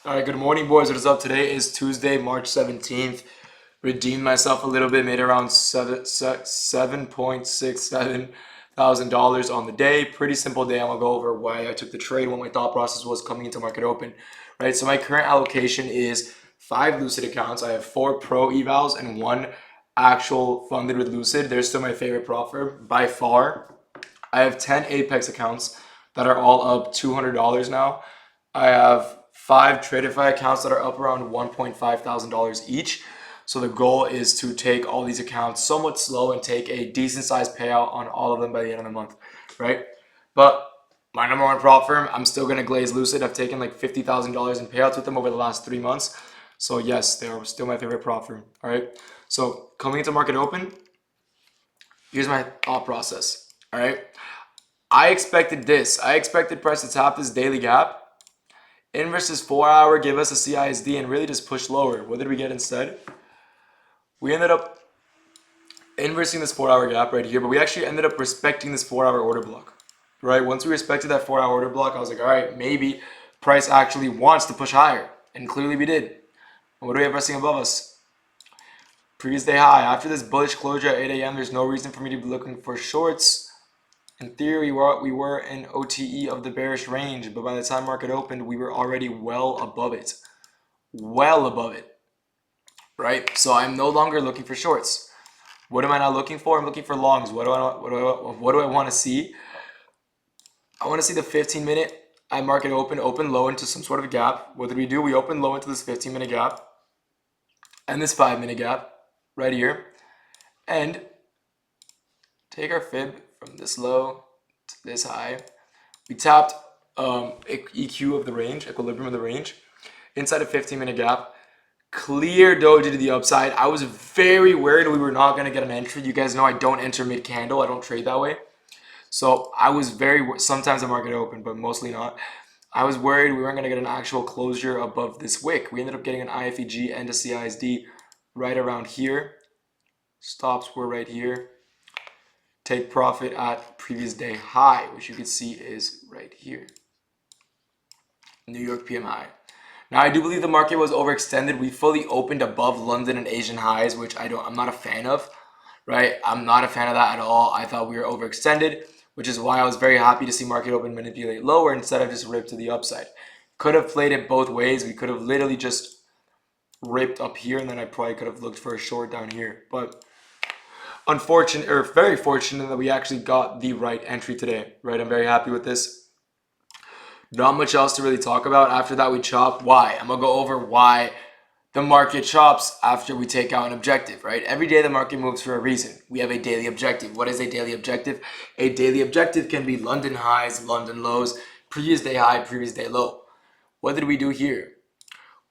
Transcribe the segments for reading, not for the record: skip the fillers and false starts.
All right, good morning, boys. What is up? Today is Tuesday, March 17th. Redeemed myself a little bit, made around $7.67 on the day. Pretty simple day. I'm gonna go over why I took the trade, what my thought process was coming into market open. Right. So my current allocation is 5 Lucid accounts. I have 4 pro evals and 1 actual funded with Lucid. They're still my favorite prop firm by far. I have 10 Apex accounts that are all up $200 now. I have 5 Tradify accounts that are up around $1,500 each. So the goal is to take all these accounts somewhat slow and take a decent sized payout on all of them by the end of the month, right? But my number one prop firm, I'm still going to glaze Lucid. I've taken like $50,000 in payouts with them over the last 3 months. So yes, they're still my favorite prop firm, all right? So coming into market open, here's my thought process, all right? I expected this. I expected price to tap this daily gap. Inverse this 4 hour, give us a CISD, and really just push lower. What did we get instead? We ended up inversing this 4 hour gap right here, but we actually ended up respecting this 4 hour order block. Right? Once we respected that 4 hour order block, I was like, all right, maybe price actually wants to push higher. And clearly we did. And what do we have resting above us? Previous day high. After this bullish closure at 8 a.m., there's no reason for me to be looking for shorts. In theory, we were in OTE of the bearish range, but by the time market opened, we were already well above it. Well above it, right? So I'm no longer looking for shorts. What am I now looking for? I'm looking for longs. What do I want to see? I want to see the 15-minute I market open low into some sort of a gap. What did we do? We opened low into this 15-minute gap and this 5-minute gap right here, and take our fib from this low to this high. We tapped EQ of the range, equilibrium of the range, inside a 15-minute gap. Clear doji to the upside. I was very worried we were not going to get an entry. You guys know I don't enter mid-candle. I don't trade that way. So I was sometimes the market open, but mostly not. I was worried we weren't going to get an actual closure above this wick. We ended up getting an IFEG and a CISD right around here. Stops were right here. Take profit at previous day high, which you can see is right here. New York PMI. Now, I do believe the market was overextended. We fully opened above London and Asian highs, which I'm not a fan of, right? I'm not a fan of that at all. I thought we were overextended, which is why I was very happy to see market open manipulate lower instead of just rip to the upside. Could have played it both ways. We could have literally just ripped up here, and then I probably could have looked for a short down here. But unfortunate, or very fortunate, that we actually got the right entry today, right? I'm very happy with this. Not much else to really talk about. After that, we chop. Why? I'm going to go over why the market chops after we take out an objective, right? Every day the market moves for a reason. We have a daily objective. What is a daily objective? A daily objective can be London highs, London lows, previous day high, previous day low. What did we do here?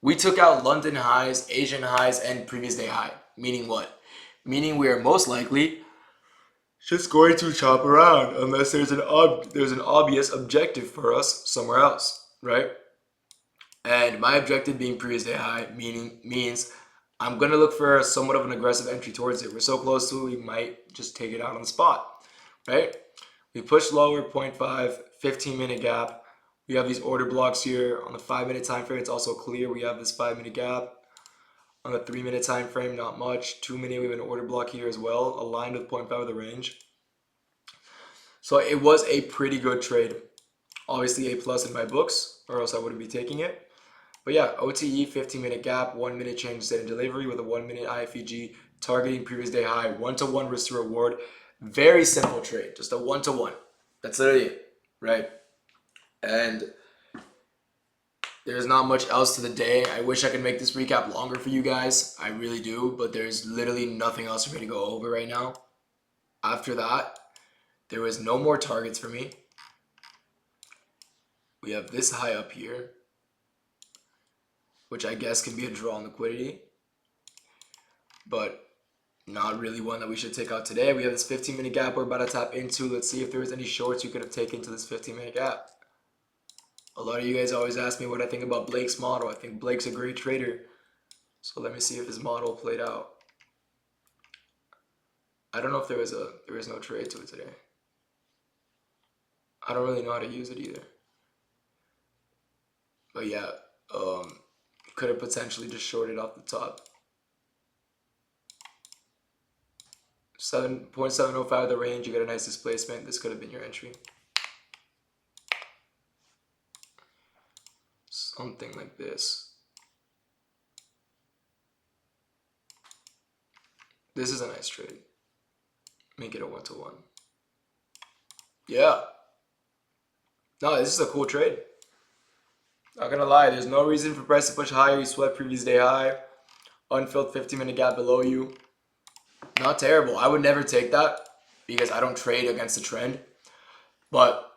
We took out London highs, Asian highs, and previous day high. Meaning what? Meaning we are most likely just going to chop around unless there's an obvious objective for us somewhere else, right? And my objective being previous day high means I'm gonna look for somewhat of an aggressive entry towards it. We're so close to it, we might just take it out on the spot, right? We push lower, 0.5, 15-minute gap. We have these order blocks here on the 5-minute time frame. It's also clear we have this 5-minute gap. On the 3-minute time frame, not much. 2-minute, we have an order block here as well, aligned with 0.5 of the range. So it was a pretty good trade. Obviously A plus in my books, or else I wouldn't be taking it. But yeah, OTE, 15-minute gap, 1-minute change set in delivery with a 1-minute IFEG targeting previous day high, 1-to-1 risk to reward. Very simple trade, just a 1-to-1. That's literally it, right? And there's not much else to the day. I wish I could make this recap longer for you guys. I really do, but there's literally nothing else for me to go over right now. After that, there was no more targets for me. We have this high up here, which I guess can be a draw on liquidity, but not really one that we should take out today. We have this 15-minute gap we're about to tap into. Let's see if there was any shorts you could have taken to this 15-minute gap. A lot of you guys always ask me what I think about Blake's model. I think Blake's a great trader. So let me see if his model played out. I don't know if there was no trade to it today. I don't really know how to use it either. But yeah, Could have potentially just shorted off the top. 7.705 the range, you get a nice displacement. This could have been your entry. Something like this. This is a nice trade. Make it a 1-to-1. Yeah. No, this is a cool trade. Not gonna lie, there's no reason for price to push higher. You swept previous day high. Unfilled 15-minute gap below you. Not terrible. I would never take that because I don't trade against the trend. But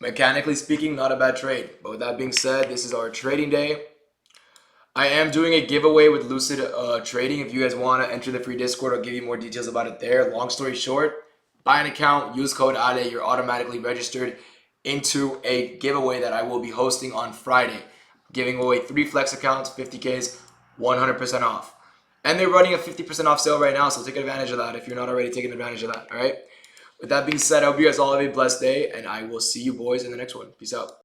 mechanically speaking, not a bad trade. But with that being said, this is our trading day. I am doing a giveaway with Lucid Trading. If you guys want to enter the free Discord, I'll give you more details about it there. Long story short, buy an account, use code NadaqAle. You're automatically registered into a giveaway that I will be hosting on Friday. Giving away 3 flex accounts, 50Ks, 100% off. And they're running a 50% off sale right now, so take advantage of that if you're not already taking advantage of that, all right? With that being said, I hope you guys all have a blessed day, and I will see you boys in the next one. Peace out.